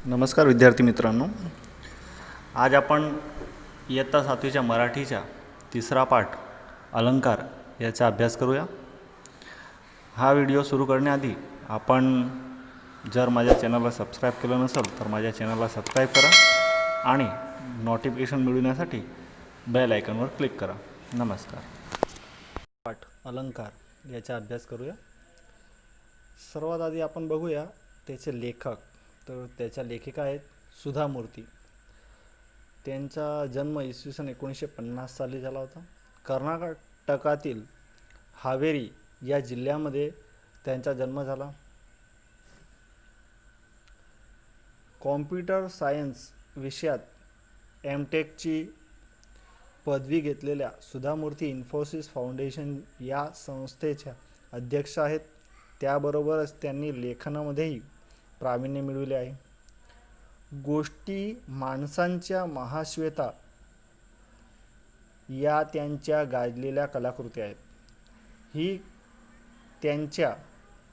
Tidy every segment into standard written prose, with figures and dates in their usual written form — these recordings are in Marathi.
नमस्कार विद्यार्थी मित्रांनो, आज आपण इयत्ता 7वीच्या मराठीच्या तिसरा पाठ अलंकार याचा अभ्यास करूया. हा व्हिडिओ सुरू करण्याआधी आपण जर माझ्या चॅनलला सबस्क्राईब केलं नसेल तर माझ्या चॅनलला सबस्क्राईब करा आणि नोटिफिकेशन मिळवण्यासाठी बेल आयकॉनवर क्लिक करा. नमस्कार. पाठ अलंकार याचा अभ्यास करूया. सर्वात आधी आपण बघूया त्याचे लेखक. तर त्याच्या लेखिका आहेत सुधा मूर्ती. त्यांचा जन्म इसवी सन 1950 साली झाला होता. कर्नाटकातील हावेरी या जिल्ह्यामध्ये त्यांचा जन्म झाला. कॉम्प्युटर सायन्स विषयात एमटेकची पदवी घेतलेल्या सुधा मूर्ती इन्फोसिस फाउंडेशन या संस्थेच्या अध्यक्ष आहेत. त्याबरोबरच त्यांनी लेखनामध्येही प्रावीण्य मिळविले आहे. गोष्टी माणसांच्या महाश्वेता या त्यांच्या गाजलेल्या कलाकृती आहेत. ही त्यांच्या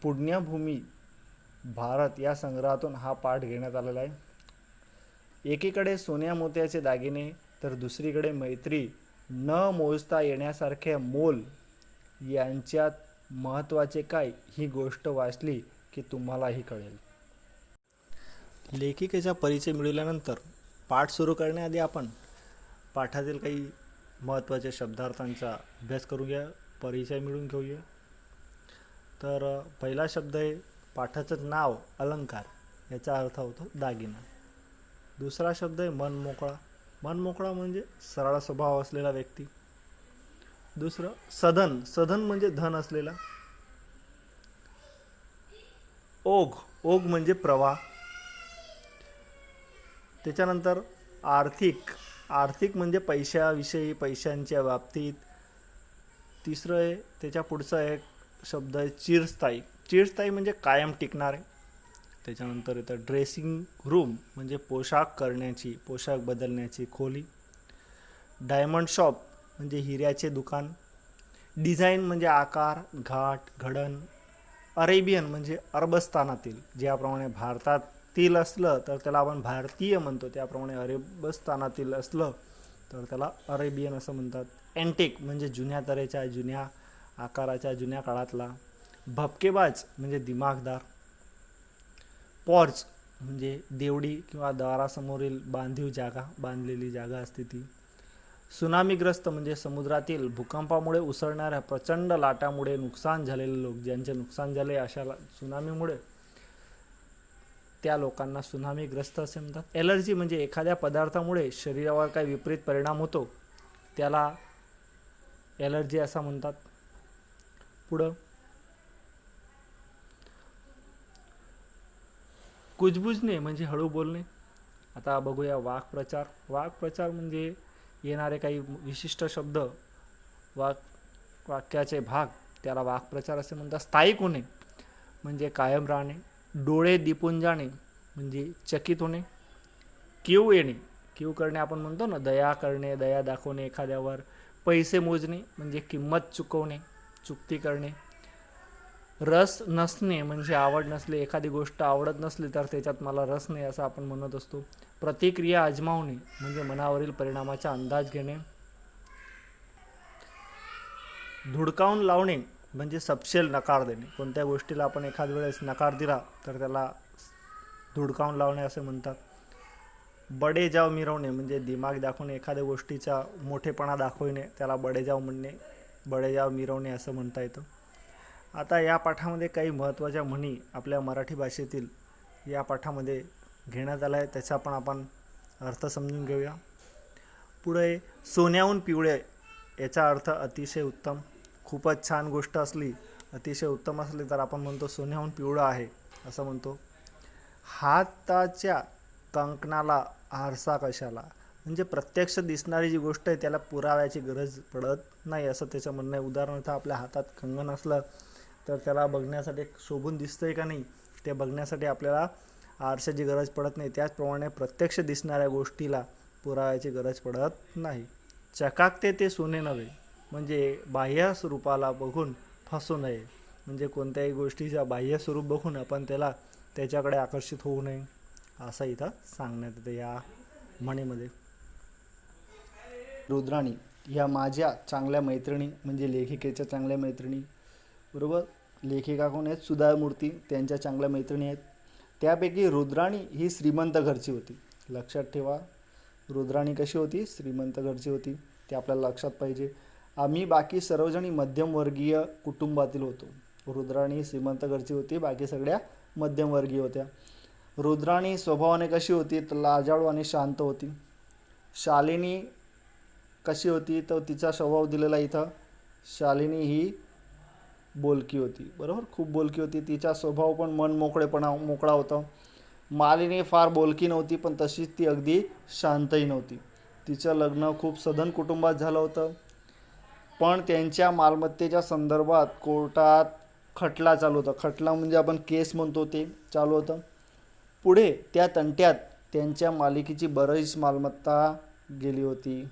पुण्यभूमी भारत या संग्रहातून हा पाठ घेण्यात आलेला आहे. एकीकडे सोन्या मोत्याचे दागिने तर दुसरीकडे मैत्री न मोजता येण्यासारखे मोल यांच्यात महत्त्वाचे काय ही गोष्ट वाचली की तुम्हालाही कळेल. लेखिकेचा परिचय मिळवल्यानंतर पाठ सुरू करण्याआधी आपण पाठातील काही महत्त्वाच्या शब्दार्थांचा अभ्यास करूया, परिचय मिळवून घेऊया. तर पहिला शब्द आहे पाठाचं नाव अलंकार, याचा अर्थ होतो दागिना. दुसरा शब्द आहे मनमोकळा. मनमोकळा म्हणजे सरळ स्वभाव असलेला व्यक्ती. दुसरं सधन. सधन म्हणजे धन असलेला. ओघ. ओघ म्हणजे प्रवाह. त्याच्यानंतर आर्थिक. आर्थिक म्हणजे पैशाविषयी, पैशांच्या बाबतीत. तिसरं आहे त्याच्या पुढचा एक शब्द आहे चिरस्थायी. चिरस्थायी म्हणजे कायम टिकणारे. त्याच्यानंतर येतं ड्रेसिंग रूम म्हणजे पोशाख करण्याची, पोशाख बदलण्याची खोली. डायमंड शॉप म्हणजे हिऱ्याचे दुकान. डिझाईन म्हणजे आकार, घाट, घडण. अरेबियन म्हणजे अरबस्थानातील. ज्याप्रमाणे भारतातील असलं तर त्याला आपण भारतीय म्हणतो, त्याप्रमाणे अरबस्थानातील असलं तर त्याला अरेबियन असं म्हणतात. अँटिक म्हणजे जुन्या तऱ्हेच्या, जुन्या आकाराच्या, जुन्या काळातला. भपकेबाज म्हणजे दिमागदार. पॉर्च म्हणजे देवडी किंवा दारासमोरील बांधीव जागा, बांधलेली जागा असते ती. सुनामीग्रस्त म्हणजे समुद्रातील भूकंपामुळे उसळणाऱ्या प्रचंड लाटामुळे नुकसान झालेले लोक, ज्यांचे नुकसान झाले अशा सुनामीमुळे, त्या लोकांना सुनामीग्रस्त असे म्हणतात. ॲलर्जी म्हणजे एखाद्या पदार्थामुळे शरीरावर काही विपरीत परिणाम होतो, त्याला ॲलर्जी असं म्हणतात. पुढं कुजबुजणे म्हणजे हळू बोलणे. आता बघूया वाक्प्रचार. वाक्प्रचार म्हणजे येणारे काही विशिष्ट शब्द, वाक्याचे भाग, त्याला वाक्प्रचार असे म्हणतात. स्थायिक होणे म्हणजे कायम राहणे. डोळे दिपून जाणे म्हणजे चकित होणे. कीव येणे, कीव करणे आपण म्हणतो ना, दया करणे, दया दाखवणे एखाद्यावर. पैसे मोजणे म्हणजे किंमत चुकवणे, चुकती करणे. रस नसणे म्हणजे आवड नसले, एखादी गोष्ट आवडत नसली तर त्याच्यात मला रस नाही असं आपण म्हणत असतो. प्रतिक्रिया आजमावणे म्हणजे मनावरील परिणामाचा अंदाज घेणे. धुडकावून लावणे म्हणजे सपशेल नकार देणे. कोणत्या गोष्टीला आपण एखाद वेळेस नकार दिला तर त्याला धुडकावून लावणे असे म्हणतात. बडेजाव मिरवणे म्हणजे दिमाग दाखवणे, एखाद्या गोष्टीचा मोठेपणा दाखवणे, त्याला बडेजाव म्हणणे, बडेजाव मिरवणे असं म्हणता येतं. आता या पाठामध्ये काही महत्त्वाच्या म्हणी आपल्या मराठी भाषेतील या पाठामध्ये घेण्यात आला आहे, त्याचा पण आपण अर्थ समजून घेऊया. पुढे सोन्याहून पिवळे याचा अर्थ अतिशय उत्तम. खूपच छान गोष्ट असली, अतिशय उत्तम असली तर आपण म्हणतो सोन्याहून पिवळं आहे असं म्हणतो. हाताच्या कंकणाला आरसा कशाला म्हणजे प्रत्यक्ष दिसणारी जी गोष्ट आहे त्याला पुराव्याची गरज पडत नाही असं त्याचं म्हणणं आहे. उदाहरणार्थ आपल्या हातात कंगन असलं तर त्याला बघण्यासाठी शोभून दिसतंय का नाही ते बघण्यासाठी आपल्याला आरशाची गरज पडत नाही. त्याचप्रमाणे प्रत्यक्ष दिसणाऱ्या गोष्टीला पुराव्याची गरज पडत नाही. चकाकते ते सोने नव्हे म्हणजे बाह्य स्वरूपाला बघून फसू नये. म्हणजे कोणत्याही गोष्टीचा बाह्य स्वरूप बघून आपण त्याच्याकडे आकर्षित होऊ नये. असं इथं सांगण्यात येतं या म्हणीमध्ये. रुद्राणी ह्या माझ्या चांगल्या मैत्रिणी, म्हणजे लेखिकेच्या चांगल्या मैत्रिणी. बरोबर. लेखिका कोण आहेत? सुधा मूर्ती. त्यांच्या चांगल्या मैत्रिणी आहेत. त्यापैकी रुद्राणी ही श्रीमंत घरची होती. लक्षात ठेवा, रुद्राणी कशी होती? श्रीमंत घरची होती. ते आपल्याला लक्षात पाहिजे. आम्ही बाकी सर्वजणी मध्यमवर्गीय कुटुंबातील होतो. रुद्राणी श्रीमंत घरची होती, बाकी सगळ्या मध्यमवर्गीय होत्या. रुद्राणी स्वभावाने कशी होती? तर लाजाळू आणि शांत होती. शालिनी कशी होती? तर तिचा स्वभाव दिलेला इथं. शालिनी ही बोलकी होती. बरोबर, खूप बोलकी होती. तिचा स्वभाव पण मोकळा होता. मालिनी फार बोलकी नव्हती, पण तशीच ती अगदी शांतही नव्हती. तिचं लग्न खूप सधन कुटुंबात झालं होतं, पण त्यांच्या मालमत्तेच्या संदर्भात कोर्टात खटला चालू होता. खटला म्हणजे आपण केस म्हणतो, ते चालू होतं. पुढे त्या तंट्यात त्यांच्या मालकीची बरीच मालमत्ता गेली होती.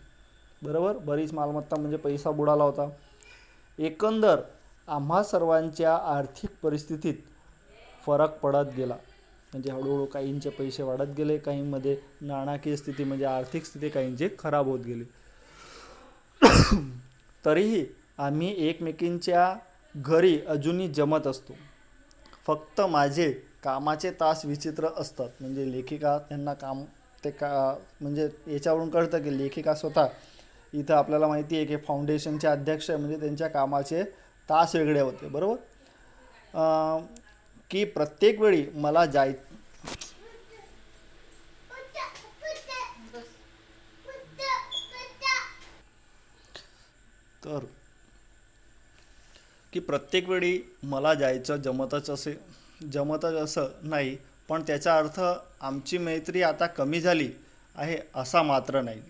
बरोबर, बरीच मालमत्ता म्हणजे पैसा बुडाला होता. एकंदर आम्हा सर्वांच्या आर्थिक परिस्थितीत फरक पडत गेला. म्हणजे हळूहळू काहींचे पैसे वाढत गेले, काहींमध्ये नाणकीय स्थिती म्हणजे आर्थिक स्थिती काहींची खराब होत गेली. तरीही आम्ही एकमेकींच्या घरी अजूनही जमत असतो. फक्त माझे कामाचे तास विचित्र असतात. म्हणजे लेखिका त्यांना काम ते म्हणजे याच्यावरून कळतं की लेखिका स्वतः इथं आपल्याला माहिती आहे की फाउंडेशनचे अध्यक्ष म्हणजे त्यांच्या कामाचे तास वेगळे होते. बरोबर. की प्रत्येक वेळी मला प्रत्येक वेळी मला जायचं जमतच असं नाही, पण त्याचा अर्थ आमची मैत्री आता कमी झाली आहे असा मात्र नाही.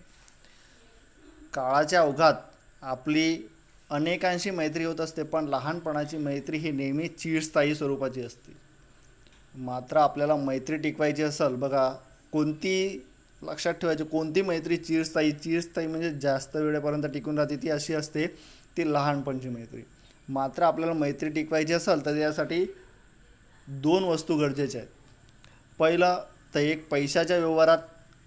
काळाच्या ओघात आपली अनेकांशी मैत्री होत असते, पण लहानपणाची मैत्री ही नेहमी चिरस्थायी स्वरूपाची असते. मात्र आपल्याला मैत्री टिकवायची असेल, बघा कोणती लक्षात ठेवायची, कोणती मैत्री चिरस्थायी म्हणजे जास्त वेळेपर्यंत टिकून राहते ती अशी असते, ती लहानपणची मैत्री. मात्र आपल्याला मैत्री टिकवायची असेल तर त्यासाठी 2 वस्तू गरजेच्या आहेत. पहिलं तर एक पैशाच्या व्यवहारात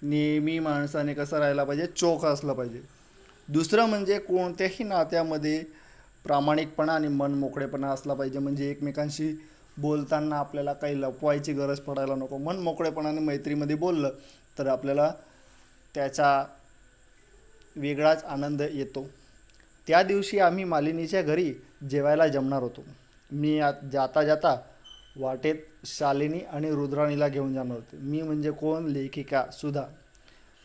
नेहमी माणसाने कसं राहायला पाहिजे? चोख असलं पाहिजे. दुसरं म्हणजे कोणत्याही नात्यामध्ये प्रामाणिकपणा आणि मनमोकळेपणा असला पाहिजे. म्हणजे एकमेकांशी बोलताना आपल्याला काही लपवायची गरज पडायला नको. मनमोकळेपणाने मैत्रीमध्ये बोललं तर आपल्याला त्याचा वेगळाच आनंद येतो. त्या दिवशी आम्ही मालिनीच्या घरी जेवायला जमणार होतो. मी जाता वाटेत शालिनी आणि रुद्राणीला घेऊन जाणार होते. मी म्हणजे कोण? लेखिका सुधा.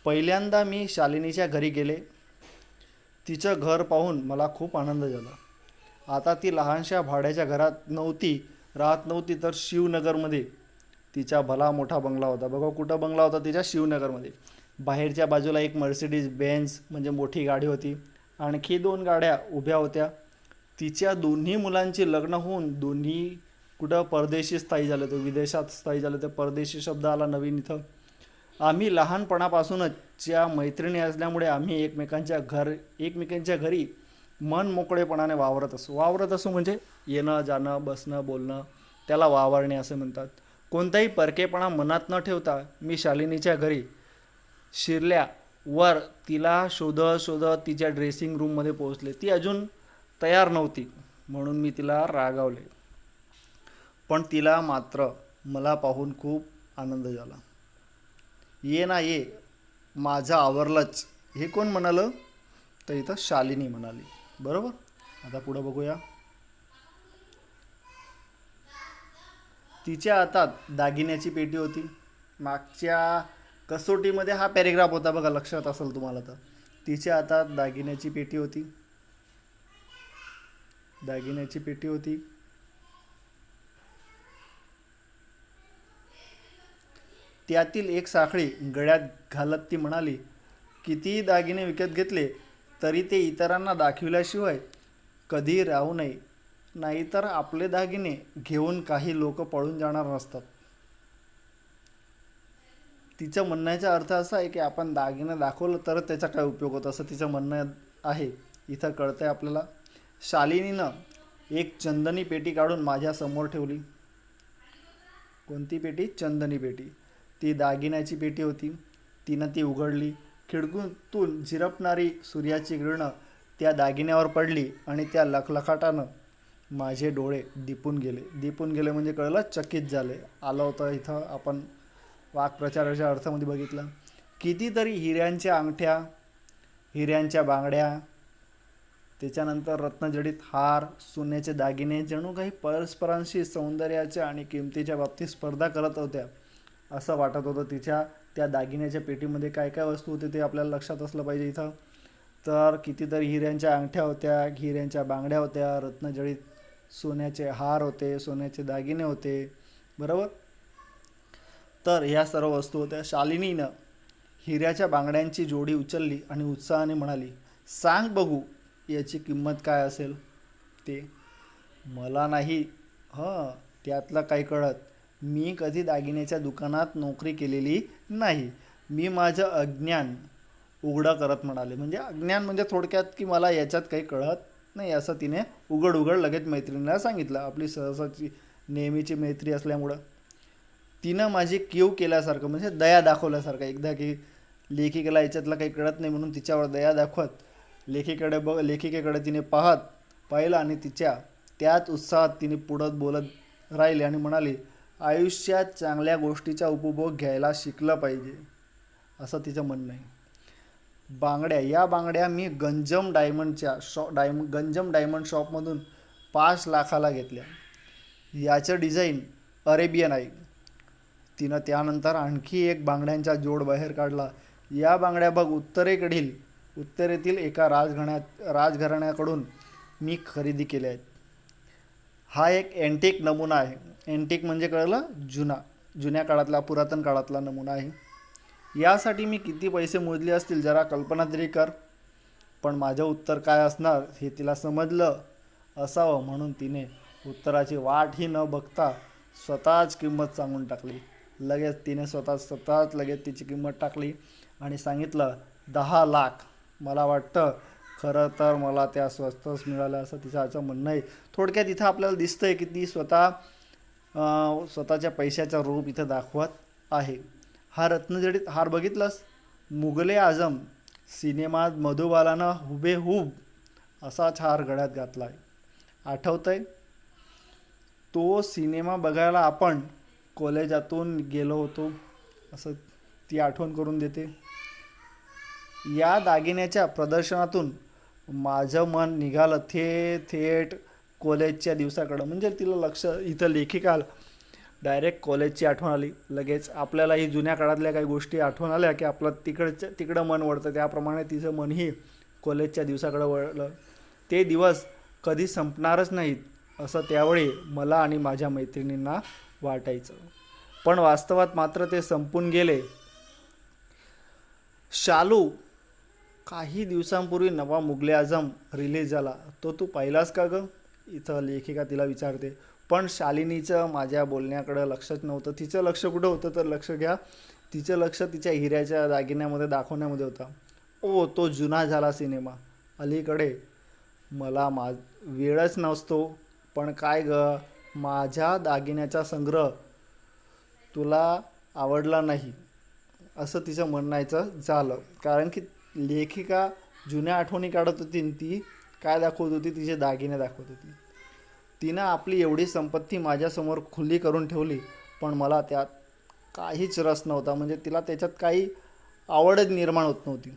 पहिल्यांदा मी शालिनीच्या घरी गेले. तिचं घर पाहून मला खूप आनंद झाला. आता ती लहानशा भाड्याच्या घरात राहत नव्हती, तर शिवनगरमध्ये तिचा भला मोठा बंगला होता. बघा कुठं बंगला होता तिच्या? शिवनगरमध्ये. बाहेरच्या बाजूला एक मर्सिडीज बेन्झ म्हणजे मोठी गाडी होती. आणखी 2 गाड्या उभ्या होत्या. तिच्या दोन्ही मुलांची लग्न होऊन दोन्ही कुठं परदेशी स्थायी झाले, तो विदेशात स्थायी झाले. तर परदेशी शब्द आला नवीन इथं. आम्ही लहानपणापासूनच च्या मैत्रिणी असल्यामुळे आम्ही एकमेकांच्या घरी मन मोकळेपणाने वावरत असू म्हणजे येणं जाणं बसणं बोलणं, त्याला वावरणे असे म्हणतात. कोणताही परकेपणा मनात न ठेवता मी शालिनीच्या घरी शिरल्यावर तिला शोधत तिच्या ड्रेसिंग रूममध्ये पोहोचले. ती अजून तयार नव्हती म्हणून मी तिला रागावले, पण तिला मात्र मला पाहून खूप आनंद झाला. ये ना ये, माझं आवरलंच, हे कोण म्हणालं? तर इथं शालिनी म्हणाली. बरोबर. आता पुढं बघूया. तिच्या हातात दागिन्याची पेटी होती. मागच्या कसोटीमध्ये हा पॅरेग्राफ होता बघा, लक्षात असेल तुम्हाला. तर तिच्या हातात दागिन्याची पेटी होती. त्यातील एक साखळी गळ्यात घालत ती म्हणाली, कितीही दागिने विकत घेतले तरी ते इतरांना दाखविल्याशिवाय कधी राहू नये, नाहीतर आपले दागिने घेऊन काही लोक पळून जाणार नसतात. तिचं म्हणण्याचा अर्थ असा आहे की आपण दागिने दाखवलं तर त्याचा काय उपयोग होतो, असं तिचं म्हणणं आहे. इथं कळतंय आपल्याला. शालिनीनं एक चंदनी पेटी काढून माझ्यासमोर ठेवली. कोणती पेटी? चंदनी पेटी. ती दागिन्याची पेटी होती. तिनं ती उघडली. खिडकीतून झिरपणारी सूर्याची किरणं त्या दागिन्यावर पडली आणि त्या लखलखाटानं माझे डोळे दिपून गेले. दिपून गेले म्हणजे कळलं, चकित झाले. आलं होतं इथं आपण वाक्प्रचाराच्या अर्थामध्ये बघितलं. कितीतरी हिऱ्यांच्या अंगठ्या, हिऱ्यांच्या बांगड्या, त्याच्यानंतर रत्नजडित हार, सोन्याचे दागिने जणू काही परस्परांशी सौंदर्याच्या आणि किमतीच्या बाबतीत स्पर्धा करत होत्या असं वाटत होतं. तिच्या त्या दागिन्याच्या पेटीमध्ये काय काय वस्तू होते ते आपल्याला लक्षात असलं पाहिजे इथं. तर कितीतरी हिऱ्यांच्या अंगठ्या होत्या, हिऱ्यांच्या बांगड्या होत्या, रत्नजडित सोन्याचे हार होते, सोन्याचे दागिने होते, बरोबर. तर ह्या सर्व वस्तू होत्या. शालिनीनं हिऱ्याच्या बांगड्यांची जोडी उचलली आणि उत्साहाने म्हणाली, सांग बघू याची किंमत काय असेल ते. मला नाही त्यातलं काही कळत. मी कधी दागिन्याच्या दुकानात नोकरी केलेली नाही. मी माझं अज्ञान उघडं करत म्हणाले. म्हणजे अज्ञान म्हणजे थोडक्यात की मला याच्यात काही कळत नाही असं तिने उघड लगेच मैत्रिणीला सांगितलं. आपली सहसाची नेहमीची मैत्री असल्यामुळं तिनं माझी कीव केल्यासारखं म्हणजे दया दाखवल्यासारखं एकदा की लेखिकेला याच्यातलं काही कळत नाही म्हणून तिच्यावर दया दाखवत लेखिकेकडे तिने पाहिलं आणि तिच्या त्याच उत्साहात तिने पुढं बोलत राहिली आणि म्हणाली, आयुष्यात चांगल्या गोष्टीचा उपभोग घ्यायला शिकलं पाहिजे असं तिचं म्हणणं आहे. या बांगड्या मी गंजम डायमंड शॉपमधून 5 लाखाला घेतल्या. याचं डिझाईन अरेबियन आहे. तिनं त्यानंतर आणखी एक बांगड्यांचा जोड बाहेर काढला. या बांगड्या बघ उत्तरेतील एका राजघराण्याकडून मी खरेदी केल्या आहेत. हा एक एंटिक नमुना आहे. एंटिक म्हणजे कळलं, जुन्या काळातला, पुरातन काळातला नमुना आहे. यासाठी मी किती पैसे मोजले असतील जरा कल्पना तरी कर. पण माझं उत्तर काय असणार हे तिला समजलं असावं म्हणून तिने उत्तराची वाटही न बघता स्वतःच किंमत सांगून टाकली. तिने स्वतःच लगेच तिची किंमत टाकली आणि सांगितलं 10 लाख. मला वाटतं खरं तर मला त्या स्वस्तच मिळाल्या असं तिचं म्हणणं आहे. थोडक्यात इथं आपल्याला दिसतंय की ती स्वतःच्या पैशाचं रूप इथं दाखवत आहे. हा रत्नजडित हार बघितलास, मुघले आझम सिनेमात मधुबालानं हुबेहूब असाच हार गळ्यात घातला आहे. आठवतंय? तो सिनेमा बघायला आपण कॉलेजातून गेलो होतो असं ती आठवण करून देते. या दागिन्याच्या प्रदर्शनातून माझं मन निघालं थेट कॉलेजच्या दिवसाकडं. म्हणजे तिला लक्ष इथं लेखिकाला डायरेक्ट कॉलेजची आठवण आली. लगेच आपल्यालाही जुन्या काळातल्या काही गोष्टी आठवण आल्या की आपलं तिकडं मन वळतं. त्याप्रमाणे तिचं मनही कॉलेजच्या दिवसाकडं वळलं. ते दिवस कधी संपणारच नाहीत असं त्यावेळी मला आणि माझ्या मैत्रिणींना वाटायचं. पण वास्तवात मात्र ते संपून गेले. शालू, काही दिवसांपूर्वी नवा मुघले आझम रिलीज झाला, तो तू पाहिलास का गं? इथं लेखिका तिला विचारते. पण शालिनीचं माझ्या बोलण्याकडं लक्षच नव्हतं. तिचं लक्ष कुठं होतं तर लक्ष घ्या, तिचं लक्ष तिच्या हिऱ्याच्या दागिन्यामध्ये दाखवण्यामध्ये होता. तो जुना झाला सिनेमा अलीकडे मला वेळच नसतो. पण काय गं, माझ्या दागिन्याचा संग्रह तुला आवडला नाही असं तिचं म्हणायचं झालं. कारण की लेखिका जुन्या आठवणी काढत होती आणि ती काय दाखवत होती, तिचे दागिने दाखवत होती. तिनं आपली एवढी संपत्ती माझ्यासमोर खुली करून ठेवली पण मला त्यात काहीच रस नव्हता. म्हणजे तिला त्याच्यात काही आवडच निर्माण होत नव्हती.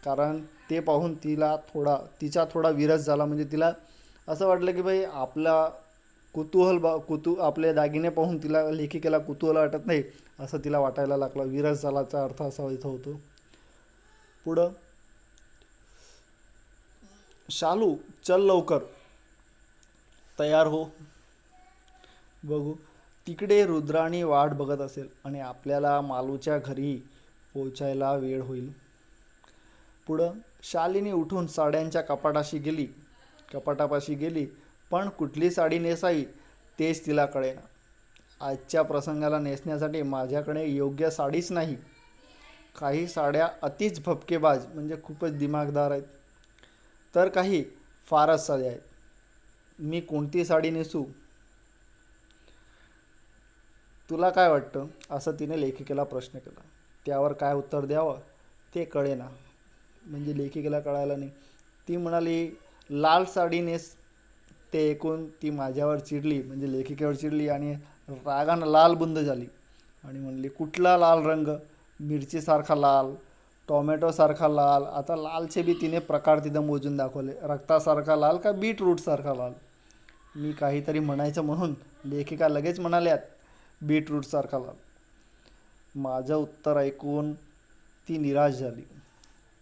कारण ते पाहून तिचा थोडा विरस झाला. म्हणजे तिला असं वाटलं की भाई आपले दागिने पाहून तिला लेखिकेला कुतूहल वाटत नाही असं तिला वाटायला लागलं. विरस झाल्याचा अर्थ असा इथं होतो. पुढं, शालू चल लवकर तयार हो, बघू. तिकडे रुद्राणी वाट बघत असेल आणि आपल्याला मालूच्या घरी पोचायला वेळ होईल. पुढं, शालिनी उठून साड्यांच्या कपाटापाशी गेली पण कुठली साडी नेसावी तेच तिला कळेना. आजच्या प्रसंगाला नेसण्यासाठी माझ्याकडे योग्य साडीच नाही. काही साड्या अतिच भपकेबाज म्हणजे खूपच दिमागदार आहेत, तर काही फारच साध्या आहेत. मी कोणती साडी नेसू? तुला काय वाटतं, असं तिने लेखिकेला प्रश्न केला. त्यावर काय उत्तर द्यावं ते कळेना. म्हणजे लेखिकेला कळायला नाही. ती म्हणाली लाल साडी नेस. ते ऐकून ती माझ्यावर चिडली, म्हणजे लेखिकेवर चिडली आणि रागानं लाल बुंद झाली आणि म्हणली कुठला लाल रंग, मिरचीसारखा लाल, टोमॅटोसारखा लाल. आता लालचे बी तिने प्रकार तिथं मोजून दाखवले. रक्तासारखा लाल का बीटरूटसारखा लाल. मी काहीतरी म्हणायचं म्हणून लेखिका लगेच म्हणाल्यात बीटरूटसारखा लाल. माझं उत्तर ऐकून ती निराश झाली.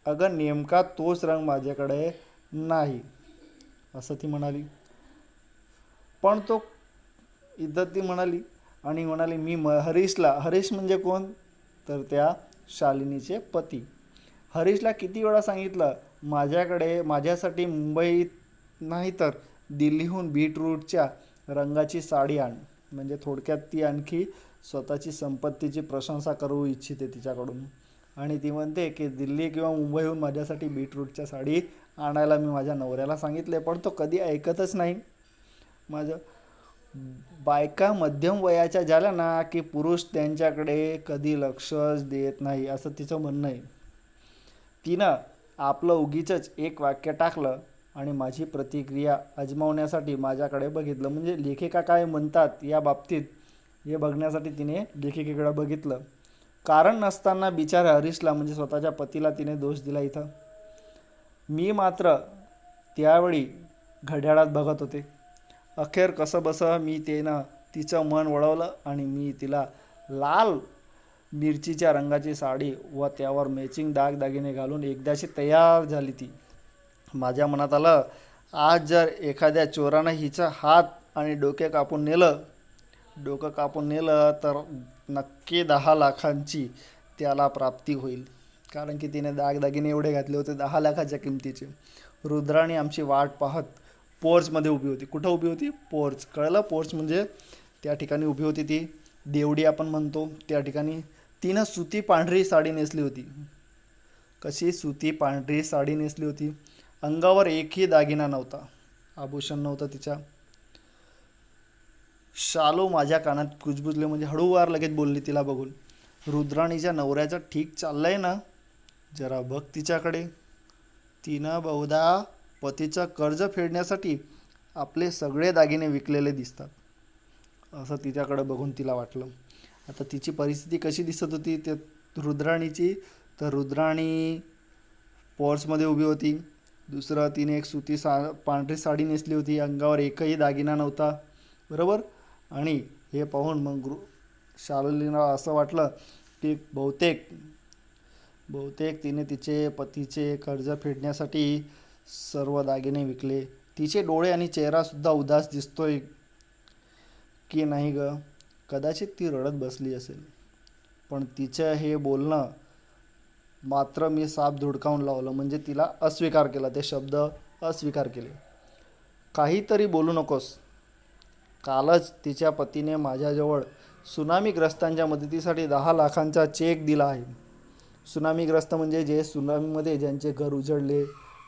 अगं नेमका तोच रंग माझ्याकडे नाही असं ती म्हणाली. पण तो इथं ती म्हणाली आणि म्हणाली मी हरीशला, हरीश म्हणजे कोण तर त्या शालिनीचे पती, हरीशला किती वेळा सांगितलं माझ्यासाठी मुंबईत नाही तर दिल्लीहून बीटरूटच्या रंगाची साडी आण. म्हणजे थोडक्यात ती आणखी स्वतःची संपत्तीची प्रशंसा करू इच्छिते तिच्याकडून. आणि ती म्हणते की दिल्ली किंवा मुंबईहून माझ्यासाठी बीटरूटच्या साडी आणायला मी माझ्या नवऱ्याला सांगितले, पण तो कधी ऐकतच नाही. माझं बायका मध्यम वयाच्या झाल्या ना की पुरुष त्यांच्याकडे कधी लक्षच देत नाही असं तिचं म्हणणं आहे. तिनं आपलं उगीचच एक वाक्य टाकलं आणि माझी प्रतिक्रिया अजमावण्यासाठी माझ्याकडे बघितलं. म्हणजे लेखिका काय म्हणतात या बाबतीत हे बघण्यासाठी तिने लेखिकेकडे बघितलं. कारण नसताना बिचाऱ्या हरीशला म्हणजे स्वतःच्या पतीला तिने दोष दिला इथं. मी मात्र त्यावेळी घड्याळात बघत होते. अखेर कसं बसं मी तिचं मन वळवलं आणि मी तिला लाल मिरचीच्या रंगाची साडी व त्यावर मॅचिंग दागदागिने घालून एकदाची तयार झाली. ती माझ्या मनात आलं आज जर एखाद्या चोरानं हिचं हात आणि डोकं कापून नेलं तर नक्की 10 लाखांची त्याला प्राप्ती होईल. कारण की तिने दागदागिने एवढे घातले होते 10 लाखाच्या किमतीचे. रुद्राणी आमची वाट पाहत पोर्चमध्ये उभी होती. कुठं उभी होती? पोर्च. कळलं? पोर्च म्हणजे त्या ठिकाणी उभी होती ती. देवडी आपण म्हणतो त्या ठिकाणी. तिनं सुती पांढरी साडी नेसली होती. कशी? सुती पांढरी साडी नेसली होती. अंगावर एकही दागिना नव्हता, आभूषण नव्हतं तिच्या. शालू माझ्या कानात कुजबुजले, म्हणजे हळूवार लगेच बोलली तिला बघून. रुद्राणीच्या नवऱ्याचं ठीक चाललंय ना, जरा बघ तिच्याकडे. तिनं बहुधा पतीचं कर्ज फेडण्यासाठी आपले सगळे दागिने विकलेले दिसतात असं तिच्याकडं बघून तिला वाटलं. आता तिची परिस्थिती कशी दिसत होती ते रुद्राणीची, तर रुद्राणी पोर्चमध्ये उभी होती. दुसरं तिने एक सुती पांढरी साडी नेसली होती. अंगावर एकही दागिना नव्हता. बरोबर. आणि हे पाहून मग शालूलीला असं वाटलं की बहुतेक तिने तिचे पतीचे कर्ज फेडण्यासाठी सर्व दागिने विकले. तिचे डोळे आणि चेहरासुद्धा उदास दिसतोय की नाही ग. कदाचित ती रडत बसली असेल. पण तिचं हे बोलणं मात्र मी साप धुडकावून लावलं. म्हणजे तिला अस्वीकार केला, ते शब्द अस्वीकार केले. काहीतरी बोलू नकोस. कालच तिच्या पतीने माझ्याजवळ सुनामीग्रस्तांच्या मदतीसाठी 10 लाखांचा चेक दिला आहे. सुनामीग्रस्त म्हणजे जे सुनामीमध्ये ज्यांचे घर उजळले,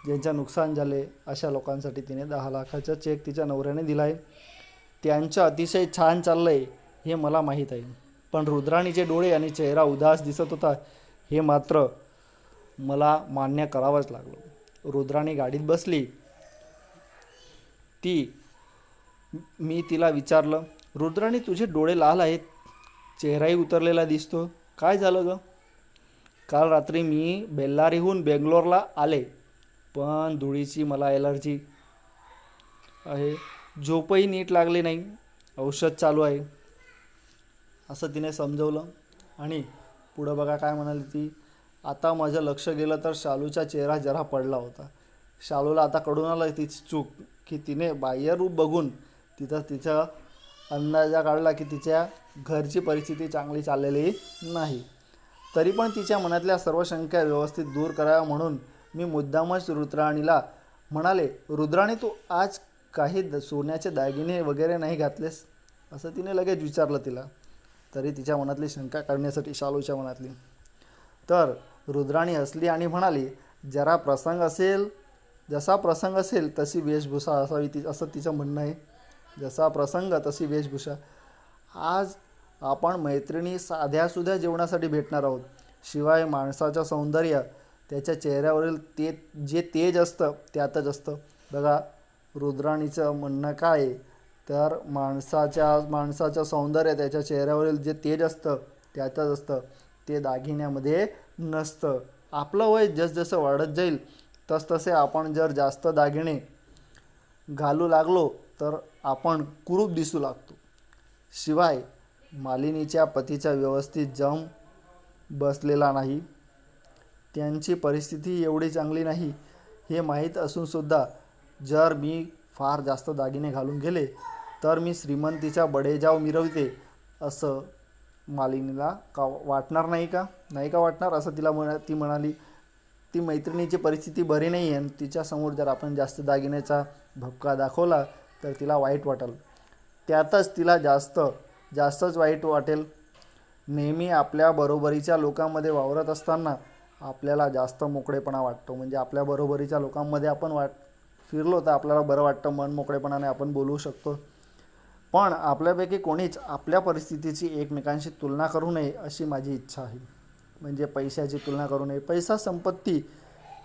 ज्यांचं नुकसान झाले, अशा लोकांसाठी तिने 10 लाखाचा चेक तिच्या नवऱ्याने दिला आहे. त्यांचं अतिशय छान चाललं आहे हे मला माहीत आहे. पण रुद्राणीचे डोळे आणि चेहरा उदास दिसत होता हे मात्र मला मान्य करावंच लागलं. रुद्राणी गाडीत बसली. मी तिला विचारलं, रुद्राणी तुझे डोळे लाल आहेत, चेहराही उतरलेला दिसतो, काय झालं ग? काल रात्री मी बेल्लारीहून बेंगलोरला आले, पण धुळीची मला एलर्जी आहे. झोपही नीट लागली नाही, औषध चालू आहे असं तिने समजवलं. आणि पुढं बघा काय म्हणाली ती. आता माझं लक्ष गेलं तर शालूचा चेहरा जरा पडला होता. शालूला आता कळून आलं तिची चूक, की तिने बाह्यरूप बघून तिचा अंदाजा काढला की तिच्या घरची परिस्थिती चांगली चाललेली नाही. तरी पण तिच्या मनातल्या सर्व शंका व्यवस्थित दूर कराव्या म्हणून मी मुद्दामच रुद्राणीला म्हणाले, रुद्राणी तू आज काही सोन्याचे दागिने वगैरे नाही घातलेस असं तिने लगेच विचारलं तिला. तरी तिच्या मनातली शंका काढण्यासाठी, शालूच्या मनातली. तर रुद्राणी हसली आणि म्हणाली, जसा प्रसंग असेल तशी वेशभूषा असावी असं तिचं म्हणणं आहे. जसा प्रसंग तशी वेशभूषा. आज आपण मैत्रिणी साध्यासुध्या जेवणासाठी भेटणार आहोत. शिवाय माणसाचं सौंदर्य त्याच्या चेहऱ्यावरील जे तेज असतं त्यातच असतं. बघा रुद्राणीचं म्हणणं काय आहे, तर माणसाचं सौंदर्य त्याच्या चेहऱ्यावरील जे तेज असतं त्यातच असतं, ते दागिन्यामध्ये नसतं. आपलं वय जसजसं वाढत जाईल तसतसे आपण जर जास्त दागिने घालू लागलो तर आपण कुरूप दिसू लागतो. शिवाय मालिनीच्या पतीचा व्यवस्थित जम बसलेला नाही. त्यांची परिस्थिती एवढी चांगली नाही हे माहीत असूनसुद्धा जर मी फार जास्त दागिने घालून गेले तर मी श्रीमंतीचा बडेजाव मिरवते असं मालिनीला वाटणार नाही का वाटणार असं ती म्हणाली. ती मैत्रिणीची परिस्थिती बरी नाही आहे आणि तिच्यासमोर जर आपण जास्त दागिन्याचा भपका दाखवला तर तिला वाईट वाटेल. त्यातच तिला जास्तच वाईट वाटेल. नेहमी आपल्या बरोबरीच्या लोकांमध्ये वावरत असताना आपल्याला जास्त मोकळेपणा वाटतो. म्हणजे आपल्या बरोबरीच्या लोकांमध्ये आपण फिरलो तर आपल्याला बरं वाटतं, मन मोकळेपणाने आपण बोलू शकतो. पण आपल्यापैकी कोणीच आपल्या परिस्थितीची एकमेकांशी तुलना करू नये अशी माझी इच्छा आहे. म्हणजे पैशाची तुलना करू नये. पैसा, संपत्ती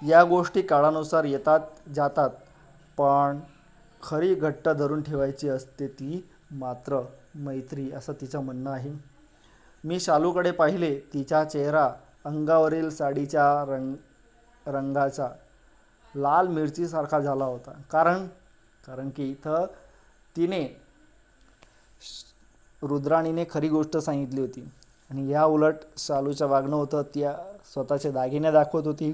या गोष्टी काळानुसार येतात जातात, पण खरी घट्ट धरून ठेवायची असते ती मात्र मैत्री, असं तिचं म्हणणं आहे. मी शालूकडे पाहिले. तिचा चेहरा अंगावरील साडीच्या रंगाचा लाल मिरचीसारखा झाला होता. कारण की इथं रुद्राणीने खरी गोष्ट सांगितली होती आणि या उलट शालूचं वागणं होतं. ती स्वतःचे दागिने दाखवत होती,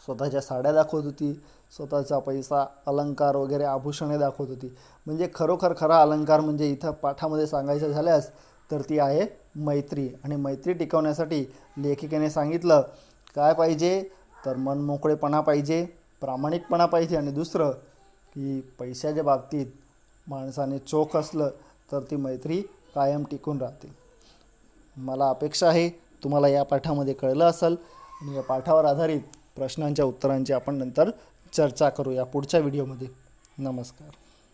स्वतःच्या साड्या दाखवत होती, स्वतःचा पैसा, अलंकार वगैरे आभूषणे दाखवत होती. म्हणजे खरा अलंकार म्हणजे इथं पाठामध्ये सांगायचं झाल्यास तर ती आहे मैत्री. आणि मैत्री टिकवण्यासाठी लेखिकेने सांगितलं काय पाहिजे, तर मनमोकळेपणा पाहिजे, प्रामाणिकपणा पाहिजे, आणि दुसरं की पैशाच्या बाबतीत माणसाने चोख असलं तर ती मैत्री कायम टिकून राहते. मला अपेक्षा आहे तुम्हाला या पाठामध्ये कळलं असेल आणि या पाठावर आधारित प्रश्नांच्या उत्तरांची आपण नंतर चर्चा करूया पुढच्या व्हिडिओमध्ये. नमस्कार.